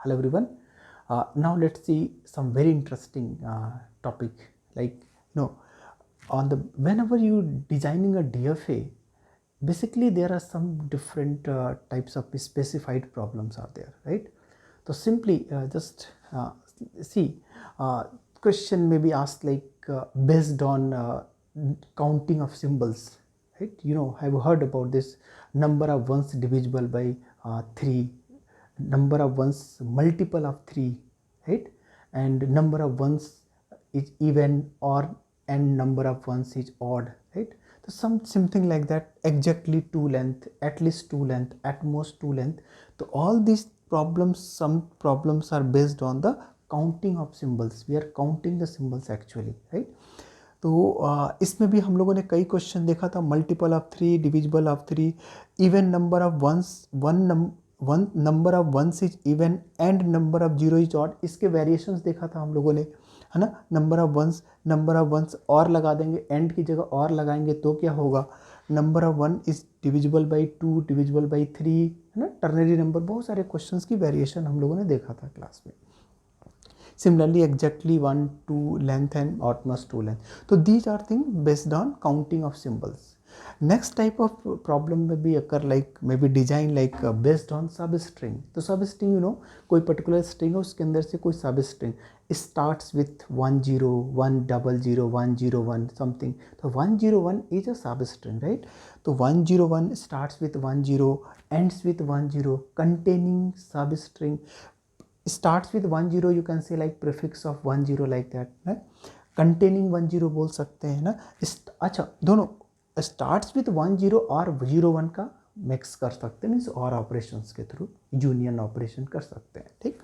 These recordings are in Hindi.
Hello everyone. Now let's see some very interesting topic. Like on the whenever you designing a DFA, basically there are some different types of specified problems are there, right? So simply just see question may be asked like based on counting of symbols, right? Have you heard about this number of ones divisible by 3, number of ones multiple of 3, right? And number of ones is even or and number of ones is odd, right? So something like that, exactly 2 length, at least 2 length, at most 2 length. So all these problems, some problems are based on the counting of symbols. We are counting the symbols actually, right? तो इसमें भी हम लोगों ने कई क्वेश्चन देखा था, multiple of 3, divisible of 3, even number of ones, one number of ones is even and number of zero is odd, इसके वेरिएशंस देखा था हम लोगों ने, है ना? नंबर ऑफ वंस और लगा देंगे, एंड की जगह और लगाएंगे तो क्या होगा? Number of 1 is divisible by 2, divisible by 3, है ना? टर्नरी नंबर, बहुत सारे क्वेश्चंस की वेरिएशन हम लोगों ने देखा था क्लास में. Similarly, exactly 1, 2 length and utmost 2 length. So these are things based on counting of symbols. Next type of problem may be occur like maybe design like based on substring. तो substring कोई particular string है, उसके अंदर से कोई substring starts with 1 0 1 0 1 0 1 something. तो 1 0 1 is a substring, right? तो 1 0 1 starts with 1 0, ends with 1 0, containing substring. Starts with 1 0, you can say like prefix of 1 0 like that, right? Containing 1 0 बोल सकते हैं ना. अच्छा, दोनों starts with 1 0 और 0 1 का मिक्स कर सकते हैं, मीन्स और ऑपरेशंस के थ्रू यूनियन ऑपरेशन कर सकते हैं, ठीक.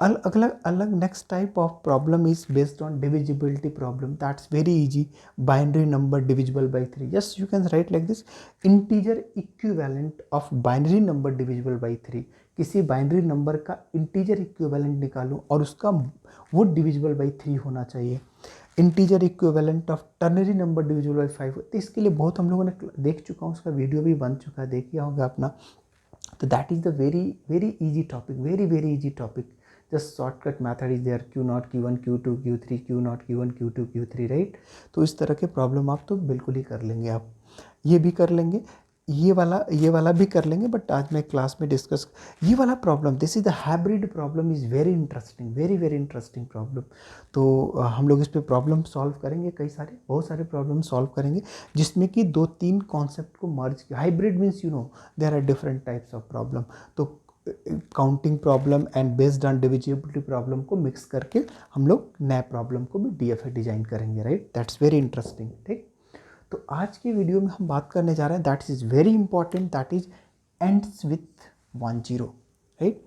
अलग अलग next type of problem is based on divisibility problem. That's very easy. Binary number divisible by 3. Yes, you can write like this. Integer equivalent of binary number divisible by 3. किसी बाइनरी नंबर का इंटीजर इक्विवेलेंट निकालूं और उसका वो डिविजिबल बाई 3 होना चाहिए. Integer equivalent of ternary number divisible by 5. तो इसके लिए बहुत हम लोगों ने देख चुका हूँ, उसका वीडियो भी बन चुका है, देखिए होगा अपना. तो that is the very very easy topic, very very easy topic. Just shortcut method is there, Q0 Q1 Q2 Q3, Q0 Q1 Q2 Q3, right. तो इस तरह के प्रॉब्लम आप तो बिल्कुल ही कर लेंगे. आप ये भी कर लेंगे, ये वाला भी कर लेंगे. बट आज मैं क्लास में डिस्कस ये वाला problem, this is the hybrid problem, is very interesting, very very interesting problem. तो हम लोग इस पे प्रॉब्लम सॉल्व करेंगे, बहुत सारे प्रॉब्लम सॉल्व करेंगे, जिसमें कि 2-3 कॉन्सेप्ट को मर्ज किया. Hybrid means there are different types of problem. तो counting problem and based on divisibility problem को मिक्स करके हम लोग नए प्रॉब्लम को भी DFA डिजाइन करेंगे, राइट. दैट्स वेरी इंटरेस्टिंग, ठीक. तो आज की वीडियो में हम बात करने जा रहे हैं, that is very important, that is ends with 1 0, right.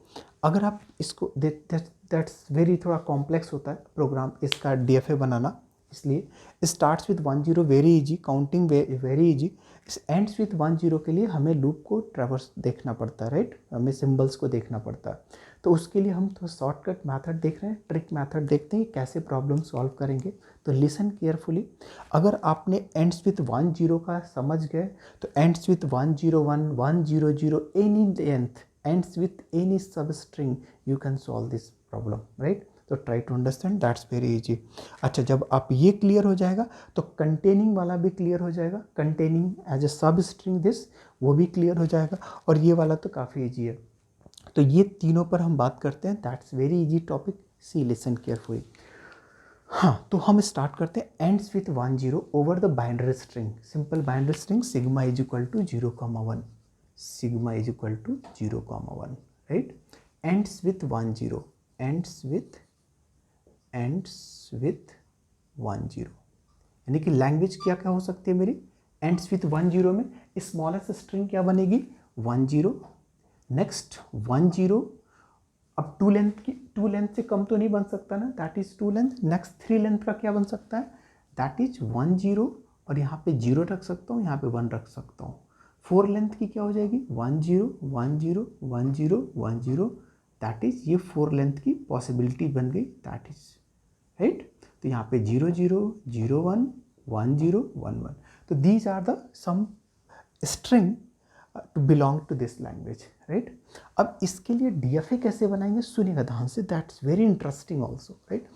अगर आप इसको दैट्स वेरी थोड़ा कॉम्प्लेक्स होता है प्रोग्राम इसका DFA बनाना, इसलिए starts with 1 0 very easy, counting very easy. इस एंड्स विथ 1 0 के लिए हमें लूप को ट्रैवर्स देखना पड़ता है, राइट. हमें सिंबल्स को देखना पड़ता है. तो उसके लिए हम तो शॉर्टकट मेथड देख रहे हैं, ट्रिक मेथड देखते हैं कैसे प्रॉब्लम सॉल्व करेंगे. तो लिसन केयरफुली. अगर आपने एंड्स विथ 1 0 का समझ गए तो ends with 1 0 1 1 0 0 any length ends with any substring you can solve this problem, right. तो try to understand, that's very easy. अच्छा, जब आप ये क्लियर हो जाएगा तो कंटेनिंग वाला भी क्लियर हो जाएगा. कंटेनिंग एज ए सब स्ट्रिंग दिस, वो भी क्लियर हो जाएगा. और ये वाला तो काफ़ी इजी है. तो ये तीनों पर हम बात करते हैं. That's very easy topic. See listen carefully. हाँ, तो हम स्टार्ट करते हैं. Ends with 1 0 over the binary string, simple binary string sigma is equal to 0,1, sigma is equal to 0,1, right. Ends with 1 0, ends with 1 0, यानी कि लैंग्वेज क्या क्या हो सकती है मेरी. एंड्स विथ 1 0 में स्मॉलेस्ट स्ट्रिंग क्या बनेगी? 1 0. नेक्स्ट 1 0. अब 2 लेंथ से कम तो नहीं बन सकता ना, that is 2 length. Next 3 length का क्या बन सकता है? दैट इज 1 0, और यहाँ पे 0 रख सकता हूँ, यहाँ पे 1 रख सकता हूँ. 4 लेंथ की क्या हो जाएगी? 1 0 1 0 1 0 1 0, दैट इज ये 4 लेंथ की पॉसिबिलिटी बन गई, दैट इज राइट. तो यहाँ पे 0 0 0 1 1 0 1 1. तो these are the some string to belong to this language, right. अब इसके लिए DFA कैसे बनाएंगे, सुनिएगा ध्यान से, that's very interesting also, right.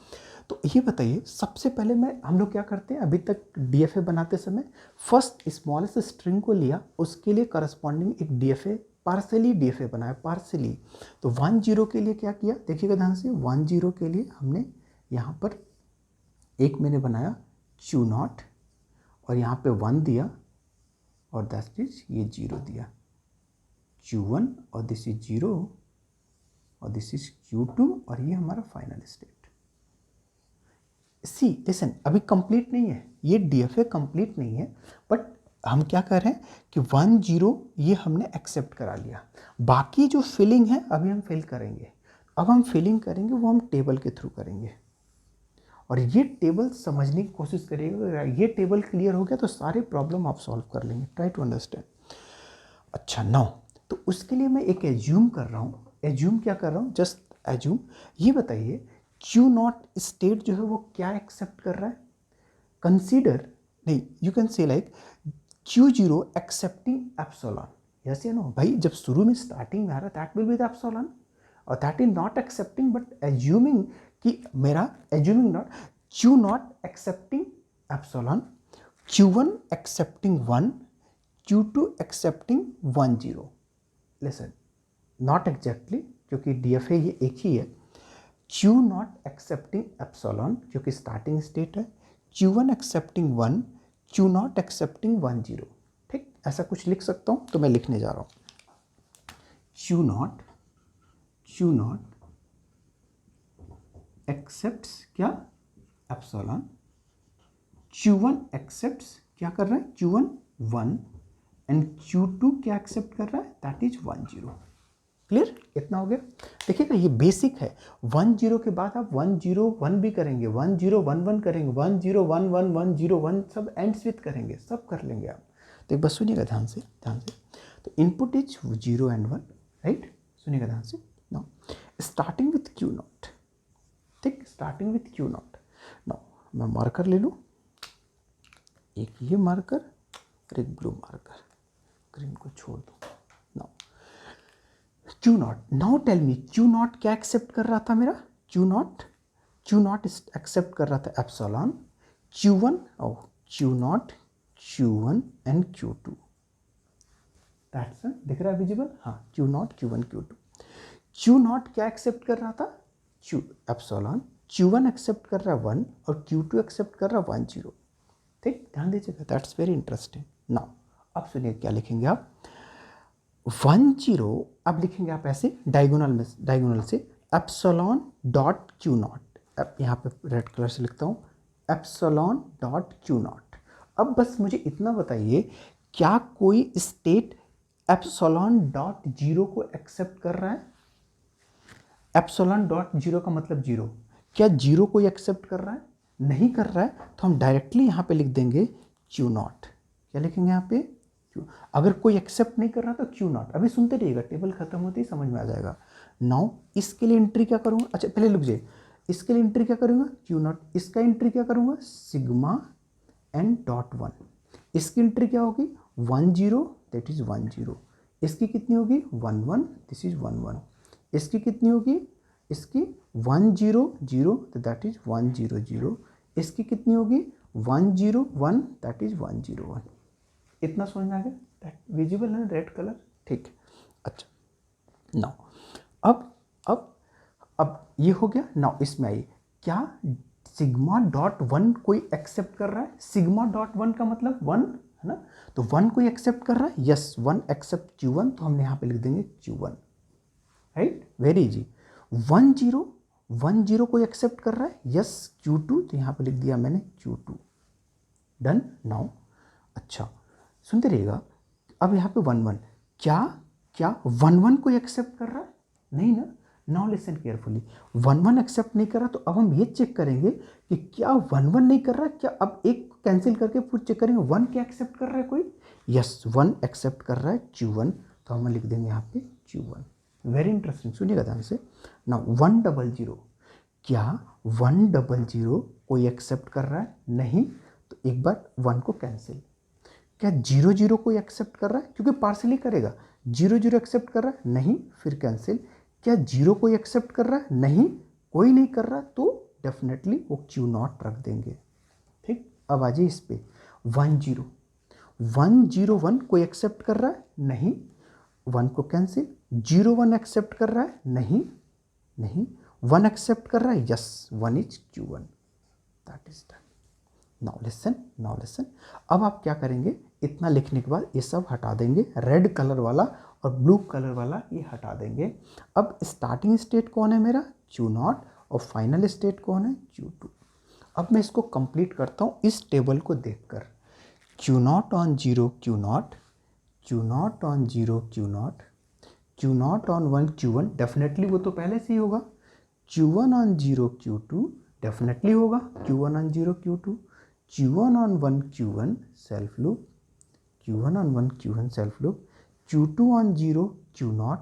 तो ये बताइए, सबसे पहले हम लोग क्या करते हैं, अभी तक DFA बनाते समय फर्स्ट स्मॉलेस्ट स्ट्रिंग को लिया, उसके लिए करस्पॉन्डिंग एक DFA पार्सली DFA बनाया, पार्सली। तो 1 0 के लिए क्या किया, देखिएगा ध्यान से, 1 0 के लिए हमने यहाँ पर एक मैंने बनाया Q0 और यहाँ पे 1 दिया और दैट इज ये 0 दिया, Q1 और दिस इज 0 और दिस इज Q2 और ये हमारा फाइनल स्टेट। सी लिसन, अभी कंप्लीट नहीं है ये DFA, कंप्लीट नहीं है, बट हम क्या कर रहे हैं कि 1 0 ये हमने एक्सेप्ट करा लिया, बाकी जो फिलिंग है अभी हम फिल करेंगे। अब हम फिलिंग करेंगे वो हम टेबल के थ्रू करेंगे, और ये टेबल समझने की कोशिश करिएगा। ये टेबल क्लियर हो गया तो सारे प्रॉब्लम आप सॉल्व कर लेंगे, ट्राई टू अंडरस्टैंड। अच्छा नाउ, तो उसके लिए मैं एक एज्यूम कर रहा हूँ, एज्यूम क्या कर रहा हूँ, जस्ट एज्यूम। ये बताइए Q0 स्टेट जो है वो क्या एक्सेप्ट कर रहा है, कंसीडर, नहीं you can say like Q0 accepting epsilon, yes या नो। भाई जब शुरू में स्टार्टिंग में आ रहा है that will be the epsilon, और that is not accepting but assuming कि मेरा assuming not Q0 accepting epsilon, Q1 accepting 1, Q2 accepting 1 0। Listen, not exactly क्योंकि DFA ये एक ही है। Q0 एक्सेप्टिंग एप्सिलॉन क्योंकि स्टार्टिंग स्टेट है, Q1 एक्सेप्टिंग 1, Q0 एक्सेप्टिंग 1 0, ठीक, ऐसा कुछ लिख सकता हूँ, तो मैं लिखने जा रहा हूँ Q0 एक्सेप्ट्स क्या, एप्सिलॉन, Q1 एक्सेप्ट्स क्या कर रहा है, Q1 1 एंड Q2 क्या एक्सेप्ट कर रहा है, दैट इज 1 0। क्लियर, इतना हो गया। देखिएगा ये बेसिक है, 1 0 के बाद आप 1 0 1 भी करेंगे, 1 0 1 1 करेंगे, 1 0 1 1 1 0 1 सब एंड्स विथ करेंगे, सब कर लेंगे आप। तो एक बार सुनिएगा ध्यान से, ध्यान से। तो इनपुट इज 0 एंड 1, राइट, सुनिएगा ध्यान से। नाउ स्टार्टिंग विथ Q0, ठीक, स्टार्टिंग विथ Q0। नाउ मैं मार्कर ले लूँ, एक ये मार्कर और एक ब्लू मार्कर, ग्रीन को छोड़ दो। Now Q0, now tell me Q0 क्या एक्सेप्ट कर रहा था मेरा, Q0 एक्सेप्ट कर रहा था epsilon, Q1 Q0 Q1 and Q2, that's दिख रहा है विजिबल, हाँ, Q0 Q1 Q2। Q0 क्या एक्सेप्ट कर रहा था, एप्सिलॉन, Q1 एक्सेप्ट कर रहा है 1 और Q2 एक्सेप्ट कर रहा है 1 0, ठीक, ध्यान दीजिएगा, दैट्स वेरी इंटरेस्टिंग। नाउ अब सुनिए क्या लिखेंगे आप, 1 0 अब लिखेंगे आप ऐसे डायगोनल में, डायगोनल से एप्सिलॉन डॉट Q0, अब यहाँ पे रेड कलर से लिखता हूँ एप्सिलॉन डॉट Q0। अब बस मुझे इतना बताइए, क्या कोई स्टेट एप्सिलॉन डॉट 0 को एक्सेप्ट कर रहा है, एप्सिलॉन डॉट 0 का मतलब 0, क्या 0 को एक्सेप्ट कर रहा है, नहीं कर रहा है, तो हम डायरेक्टली यहाँ पे लिख देंगे Q0, क्या लिखेंगे यहाँ पे, अगर कोई एक्सेप्ट नहीं कर रहा तो Q0, अभी सुनते रहिएगा, टेबल खत्म होते ही समझ में आ जाएगा। नाउ इसके लिए एंट्री क्या करूँगा, अच्छा पहले लिख जाइए, इसके लिए एंट्री क्या करूँगा Q0, इसका एंट्री क्या करूँगा सिग्मा एन डॉट 1, इसकी एंट्री क्या होगी 1 0, दैट इज 1 0, इसकी कितनी होगी 1 1, दिस इज 1 1, इसकी कितनी होगी, इसकी 1 0 0, दैट इज 1 0 0, इसकी कितनी होगी 1 0 1, दैट इज 1 0 1। इतना समझ में आ गया, विजिबल है रेड कलर, ठीक। अच्छा नाउ अब ये हो गया। नाउ इसमें आइए, क्या सिग्मा डॉट 1 कोई एक्सेप्ट कर रहा है, सिग्मा डॉट 1 का मतलब 1 है ना, तो 1 कोई एक्सेप्ट कर रहा है, यस 1 एक्सेप्ट Q1, तो हमने यहाँ पे लिख देंगे Q1, राइट, वेरी इजी। 1 0 कोई एक्सेप्ट कर रहा है, यस Q2, तो यहाँ पे लिख दिया मैंने Q2, डन। नाउ अच्छा सुनते रहिएगा, अब यहाँ पे 1 1, क्या 1 1 कोई एक्सेप्ट कर रहा है, नहीं ना। नाउ लिसन केयरफुली, 1 1 एक्सेप्ट नहीं कर रहा, तो अब हम ये चेक करेंगे कि क्या 1 1 नहीं कर रहा है, क्या अब एक कैंसिल करके फिर चेक करेंगे 1 क्या एक्सेप्ट कर रहा है कोई, यस 1 एक्सेप्ट कर रहा है Q1, तो हम लिख देंगे यहाँ पे Q1, वेरी इंटरेस्टिंग, सुनिएगा ध्यान से। नाउ 1 0 0, क्या 1 0 0 कोई एक्सेप्ट कर रहा है, नहीं, तो एक बार 1 को कैंसिल, क्या 0 0 कोई एक्सेप्ट कर रहा है, क्योंकि पार्सली करेगा। 0 0 एक्सेप्ट कर रहा है, नहीं, फिर कैंसिल। क्या 0 कोई एक्सेप्ट कर रहा है, नहीं, कोई नहीं कर रहा, तो डेफिनेटली वो क्यू नॉट रख देंगे। ठीक, अब आ जाइए इस पे 1 0 1 0 1 कोई एक्सेप्ट कर रहा है, नहीं, 1 को कैंसिल। 0 1 एक्सेप्ट कर रहा है, नहीं, नहीं, 1 एक्सेप्ट कर रहा है, yes, 1 is Q1, that is done. Now listen, अब आप क्या करेंगे, इतना लिखने के बाद ये सब हटा देंगे, रेड कलर वाला और ब्लू कलर वाला ये हटा देंगे। अब स्टार्टिंग स्टेट कौन है मेरा, Q0, और फाइनल स्टेट कौन है, Q2। अब मैं इसको कंप्लीट करता हूँ इस टेबल को देखकर। Q0 on 0 Q0, Q0 on 0 Q0, Q0 on 1 Q1, definitely वो तो पहले से ही होगा। Q1 on 0 Q2, डेफिनेटली होगा Q1 on 0 Q2, Q1 on 1 Q1 self loop, Q1 on 1 Q1 self loop, Q2 on 0 Q0,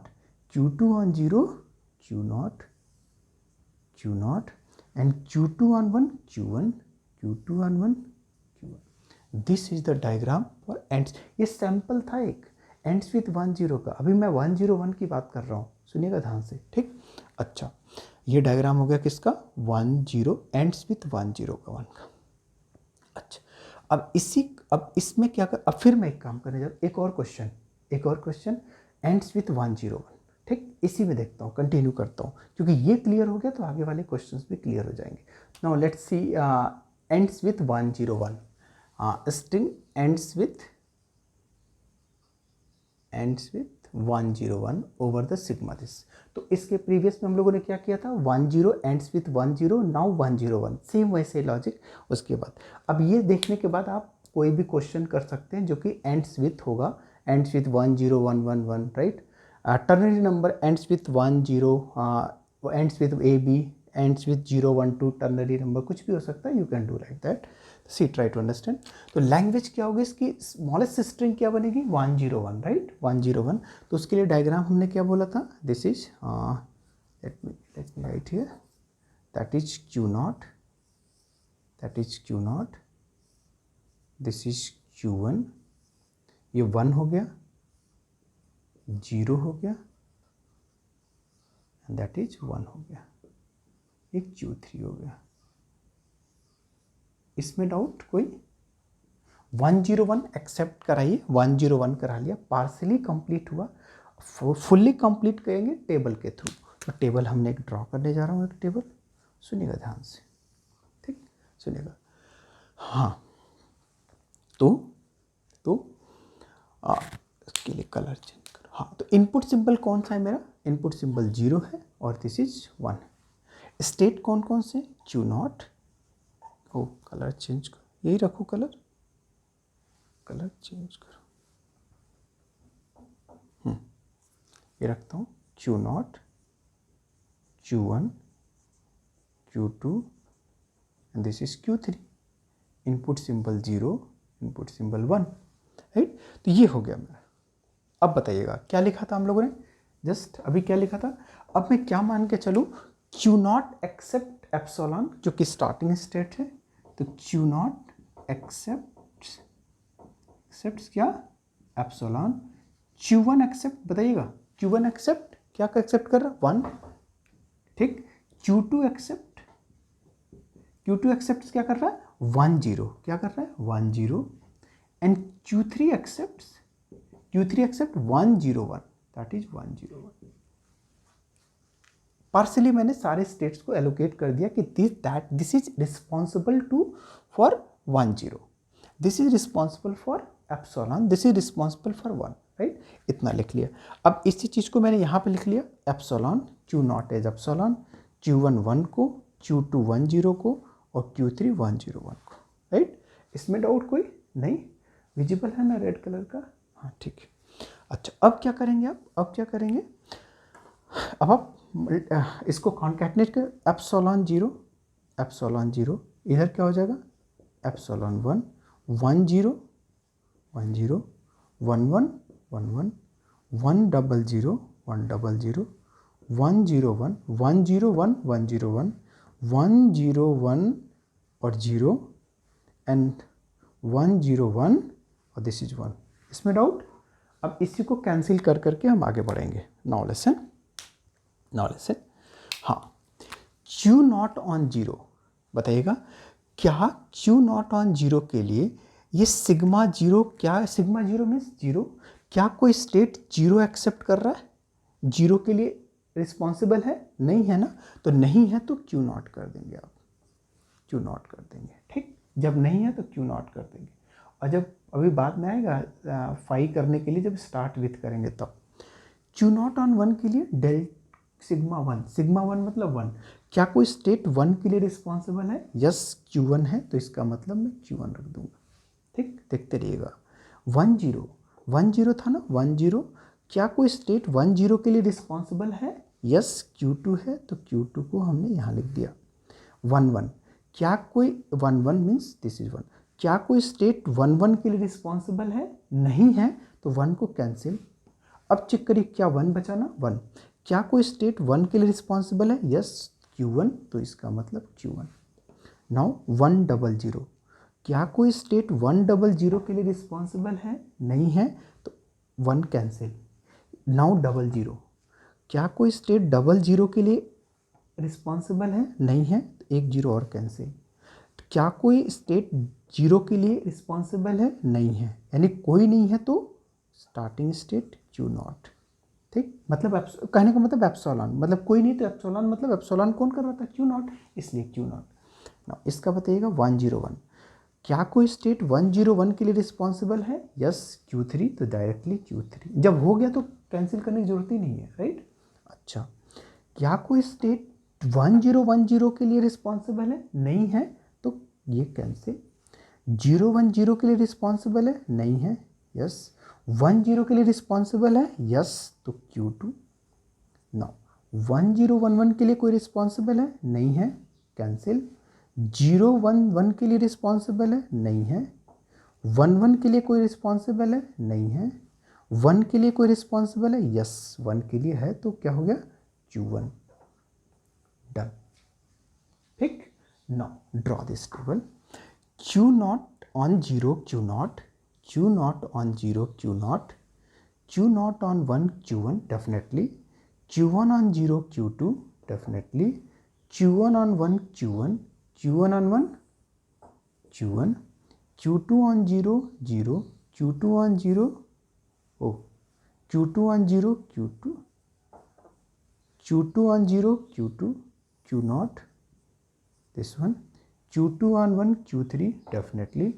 Q2 on 0 Q0, Q0, and Q2 on 1 Q1, Q2 on 1 Q1। This is the diagram for ends. ये सैंपल था एक एंड्स विथ 1 0 का, अभी मैं 1 0 1 की बात कर रहा हूँ, सुनिएगा ध्यान से। ठीक, अच्छा, ये डायग्राम हो गया किसका, 1 0 एंड्स विथ 1 0 का 1 का। अच्छा, अब इसमें क्या कर, अब फिर मैं एक काम करने जा रहा हूँ, एक और क्वेश्चन एंड्स विथ 1 0 1। ठीक, इसी में देखता हूँ, कंटिन्यू करता हूँ, क्योंकि ये क्लियर हो गया तो आगे वाले क्वेश्चंस भी क्लियर हो जाएंगे। Now let's see ends with 1 0 1, string ends with 1 0 1 over the sigma this. तो इसके प्रीवियस में हम लोगों ने क्या किया था, 1 0 एंड्स विथ 1 0, नाउ 1 0 1, सेम वैसे लॉजिक। उसके बाद अब ये देखने के बाद आप कोई भी क्वेश्चन कर सकते हैं जो कि एंड्स विथ होगा, ends with 1 0 1 1 1, right. Ternary number ends with 1 0, ends with AB, ends with 0 1 2, ternary number कुछ भी हो सकता है, you can do like that. See try to understand. तो लैंग्वेज क्या होगी इसकी, स्मॉलेस्ट स्ट्रिंग क्या बनेगी, 1 0 1, राइट, 1 0 1। तो उसके लिए डायग्राम हमने क्या बोला था, this is let me right here, that is Q0, this is Q1, ये 1 हो गया, 0 हो गया, दैट इज 1 हो गया, एक Q3 हो गया। इसमें डाउट कोई, 1 0 1 एक्सेप्ट कराइए, 1 0 1 करा लिया, पार्सली कंप्लीट हुआ, फुल्ली कंप्लीट करेंगे टेबल के थ्रू। तो टेबल हमने एक ड्रॉ करने जा रहा हूँ, एक टेबल, सुनिएगा ध्यान से, ठीक, सुनिएगा। हाँ, तो इसके लिए कलर चेंज करो। हाँ, तो इनपुट सिंबल कौन सा है मेरा, इनपुट सिंबल 0 है और दिस इज 1। स्टेट कौन कौन से, Q0, ओ कलर चेंज करो, यही रखो, कलर चेंज करो, ये रखता हूँ, Q0, Q1, Q2 and this is Q3। Input symbol 0, input symbol 1, right. तो ये हो गया मेरा। अब बताइएगा क्या लिखा था हम लोगों ने, जस्ट अभी क्या लिखा था। अब मैं क्या मान के चलूँ, Q0 एक्सेप्ट एप्सिलॉन, जो कि स्टार्टिंग स्टेट है, तो Q0 एक्सेप्ट्स क्या, एप्सिलॉन। Q1 एक्सेप्ट, बताइएगा Q1 एक्सेप्ट क्या एक्सेप्ट कर रहा है, 1, ठीक। Q2 एक्सेप्ट क्या कर रहा है, 1 0, क्या कर रहा है, 1 0, and Q3 accept 1 0 1, that is 1 0 1। Partially मैंने सारे स्टेट्स को एलोकेट कर दिया कि this is responsible to for 1 0, this is responsible for epsilon, this is responsible for 1, right. इतना लिख लिया। अब इसी चीज़ को मैंने यहाँ पे लिख लिया, epsilon, Q0 as epsilon, Q1 1 को, Q2 1 0 को और Q3 1 0 1 को, राइट। इसमें डाउट कोई नहीं, विजिबल है ना रेड कलर का, हाँ ठीक है। अच्छा, अब क्या करेंगे अब क्या करेंगे, अब आप इसको कॉन्कैटनेट कर, एप्सिलॉन 0, इधर क्या हो जाएगा, एप्सिलॉन 1 1 0 1 0 1 1 1 1 1 0 0 1 0 0 1 0 1 1 0 1 1 0 1 1 0 1 और 0 एंड 1 0 1 और दिस इज 1। इसमें डाउट? अब इसी को कैंसिल कर करके हम आगे बढ़ेंगे। नाउ लिसन, हाँ, क्यू नॉट ऑन जीरो, बताइएगा क्या क्यू नॉट ऑन जीरो के लिए ये सिग्मा जीरो, क्या सिग्मा जीरो मीन्स जीरो, क्या कोई स्टेट जीरो एक्सेप्ट कर रहा है? जीरो के लिए रिस्पॉन्सिबल है? नहीं है ना, तो नहीं है तो क्यू नॉट कर देंगे आप, क्यू नॉट कर देंगे, ठीक। जब नहीं है तो क्यू नॉट कर देंगे, और जब अभी बाद में आएगा फाई करने के लिए, जब स्टार्ट विथ करेंगे तब क्यू नॉट ऑन वन के लिए del sigma one, sigma one मतलब वन, क्या कोई स्टेट वन के लिए रिस्पॉन्सिबल है? यस, क्यू वन है, तो इसका मतलब मैं क्यू वन रख दूंगा, ठीक। देखते रहिएगा। 1 0 था ना, 1 0, क्या कोई स्टेट 1 0 के लिए रिस्पॉन्सिबल है? यस, Q2 है, तो Q2 को हमने यहाँ लिख दिया। 1 1, क्या कोई 1 1 मीन्स दिस इज 1, क्या कोई स्टेट 1 1 के लिए रिस्पॉन्सिबल है? नहीं है, तो 1 को कैंसिल। अब चेक करिए, क्या 1 बचा ना, 1, क्या कोई स्टेट 1 के लिए रिस्पॉन्सिबल है? यस, Q1, तो इसका मतलब Q1। नाउ 1 0 0, क्या कोई स्टेट 1 0 0 के लिए रिस्पॉन्सिबल है? नहीं है, तो 1 कैंसिल। नाउ 0 0, क्या कोई स्टेट 0 0 के लिए रिस्पॉन्सिबल है? नहीं है, तो 1 0 और कैंसिल। क्या कोई स्टेट 0 के लिए रिस्पॉन्सिबल है? नहीं है, यानी कोई नहीं है, तो स्टार्टिंग स्टेट क्यू नॉट, ठीक। मतलब कहने का मतलब एप्सिलॉन, मतलब कोई नहीं तो एप्सिलॉन, मतलब एप्सिलॉन कौन कर रहा था? क्यू नॉट, इसलिए क्यू नॉट। ना इसका बताइएगा 1 0 1, क्या कोई स्टेट 1 0 1 के लिए रिस्पॉन्सिबल है? यस, Q3, तो डायरेक्टली Q3, जब हो गया तो कैंसिल करने की जरूरत ही नहीं है, राइट। अच्छा, क्या कोई स्टेट 1 0 1 0 के लिए रिस्पॉन्सिबल है? नहीं है, तो ये कैंसिल। 0 1 0 के लिए रिस्पॉन्सिबल है? नहीं है, यस। 1 0 के लिए रिस्पॉन्सिबल है? यस, तो Q2। नाउ 1 0 1 1 के लिए कोई रिस्पॉन्सिबल है? नहीं है, कैंसिल। 0 1 1 के लिए रिस्पॉन्सिबल है? नहीं है। 1 1 के लिए कोई रिस्पॉन्सिबल है? नहीं है। 1 के लिए कोई रिस्पॉन्सिबल है? यस, 1 के लिए है, तो क्या हो गया? Q1, डन, ठीक। Now draw this table. Q not on 0 Q not, Q not on 0 Q not, Q not on 1 Q1 definitely, Q1 on 0 Q2 definitely, Q1 on 1 Q1, Q1 on 1 Q1, Q2 on 0 0, Q2 on 0, oh, Q2 on 0 Q2, Q2 on 0 Q2, Q naught, this one, Q2 on 1 Q3 definitely,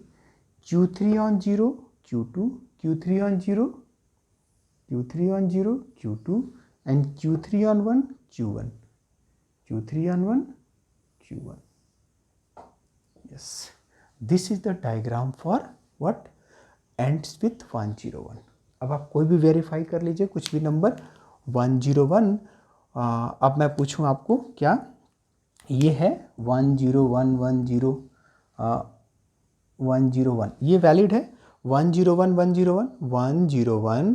Q3 on 0 Q2, Q3 on 0, Q3 on 0 Q2, and Q3 on 1 Q1, Q3 on 1 Q1. Yes, this is the diagram for what ends with 101. अब आप कोई भी वेरीफाई कर लीजिए, कुछ भी नंबर 101। अब मैं पूछूं आपको, क्या ये है 10110 101, ये वैलिड है? 101 101 101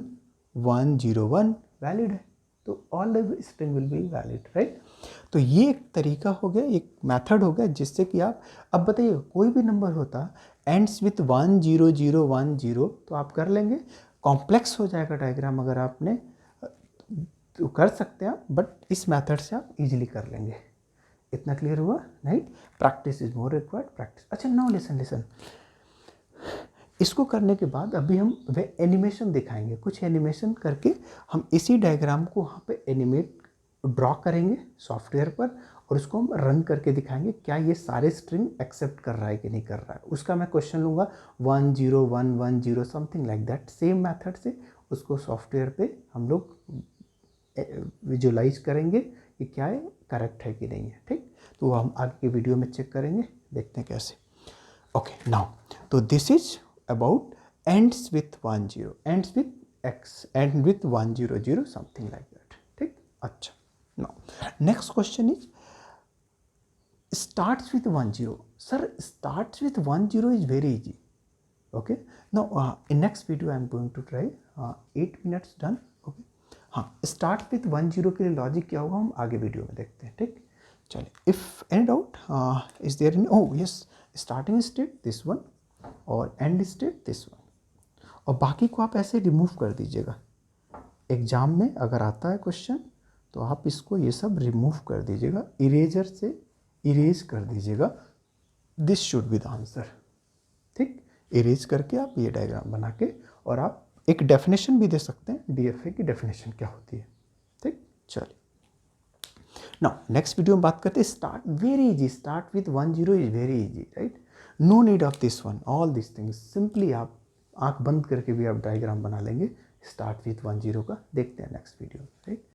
101 वैलिड है, तो all the string will be valid, right. तो ये एक तरीका हो गया, एक मेथड हो गया, जिससे कि आप, अब बताइए कोई भी नंबर होता एंड्स विथ 1 0 0 1 0, तो आप कर लेंगे। कॉम्प्लेक्स हो जाएगा डायग्राम अगर आपने, तो कर सकते हैं आप, बट इस मेथड से आप इजीली कर लेंगे। इतना क्लियर हुआ, right. Practice is more required, practice. अच्छा, नाउ लिसन, इसको करने के बाद अभी हम वे एनिमेशन दिखाएंगे, कुछ एनिमेशन करके हम इसी डायग्राम को वहाँ पे एनिमेट ड्रॉ करेंगे सॉफ्टवेयर पर, और उसको हम रन करके दिखाएंगे क्या ये सारे स्ट्रिंग एक्सेप्ट कर रहा है कि नहीं कर रहा है। उसका मैं क्वेश्चन लूँगा 1 0 1 1 0 something like that, same method से उसको सॉफ्टवेयर पे हम लोग विजुलाइज करेंगे कि क्या है, करेक्ट है कि नहीं है, ठीक। तो हम आगे के वीडियो में चेक करेंगे, देखते हैं कैसे। ओके, नाउ तो this is about ends with 1 0, ends with x, end with 1 0 0 something like that, ठीक। अच्छा, now next question is starts with 1 0. Sir, starts with 1 0 is very easy, okay। Now in next video I am going to try 8 minutes done, okay। हाँ, start with 1 0 के लिए लॉजिक क्या होगा हम आगे वीडियो में देखते हैं, ठीक। चलिए, if any doubt is there in, oh yes, starting state this one और end state this one, और बाकी को आप ऐसे रिमूव कर दीजिएगा। एग्जाम में अगर आता है क्वेश्चन तो आप इसको ये सब रिमूव कर दीजिएगा, इरेजर से इरेज कर दीजिएगा। This should be the answer. ठीक, इरेज करके आप ये डायग्राम बना के, और आप एक डेफिनेशन भी दे सकते हैं, डीएफए की डेफिनेशन क्या होती है। ठीक, चलिए नाउ नेक्स्ट वीडियो में बात करते हैं start, very easy, start with 10 is very easy, right. No need of this one, all this things, simply आप आंख बंद करके भी आप डायग्राम बना लेंगे स्टार्ट विथ 10 का। देखते हैं नेक्स्ट वीडियो, राइट।